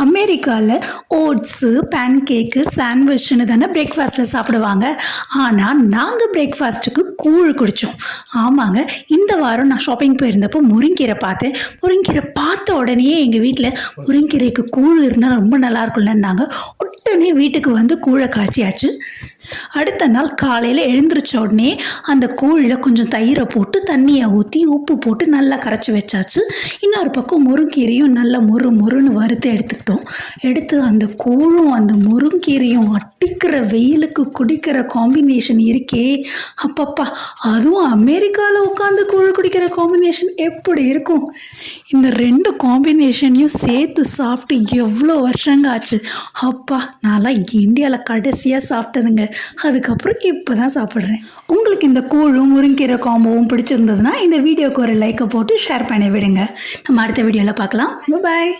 அமெரிக்காவில் oats, pan கேக்கு, சாண்ட்விச்னு தானே பிரேக்ஃபாஸ்ட்டில் சாப்பிடுவாங்க. ஆனால் நாங்கள் பிரேக்ஃபாஸ்ட்டுக்கு கூழ் குடித்தோம். ஆமாங்க, இந்த வாரம் நான் ஷாப்பிங் போயிருந்தப்போ முருங்கீரை பார்த்தேன். முருங்கீரை பார்த்த உடனே எங்கள் வீட்டில் முருங்கீரைக்கு கூழ் இருந்தால் ரொம்ப நல்லாயிருக்கும்லன்னாங்க. உடனே வீட்டுக்கு வந்து கூழை காய்ச்சியாச்சு. அடுத்த நாள் காலையில் எழுந்திரிச்ச உடனே அந்த கூழில் கொஞ்சம் தயிரை போட்டு தண்ணியை ஊற்றி உப்பு போட்டு நல்லா கரைச்சி வச்சாச்சு. இன்னொரு பக்கம் முருங்கீரையும் நல்லா மொறுன்னு வறுத்து எடுத்து அந்த கூழும் அந்த முருங்கீரையும் அட்டிக்கிற வெயிலுக்கு குடிக்கிற காம்பினேஷன் இருக்கே அப்பப்பா, அதுவும் அமெரிக்காவில் உட்காந்து கூழ் குடிக்கிற காம்பினேஷன் எப்படி இருக்கும்? இந்த ரெண்டு காம்பினேஷனையும் சேர்த்து சாப்பிட்டு எவ்வளோ வருஷங்க ஆச்சு. அப்பா, நான்லாம் இந்தியாவில் கடைசியாக சாப்பிட்டதுங்க. அதுக்கப்புறம் இப்போ தான் சாப்பிட்றேன். உங்களுக்கு இந்த கூழும் முருங்கீரை காம்போவும் பிடிச்சிருந்ததுன்னா இந்த வீடியோக்கு ஒரு லைக்கை போட்டு ஷேர் பண்ணி விடுங்க. நம்ம அடுத்த வீடியோவில் பார்க்கலாம். பாய்.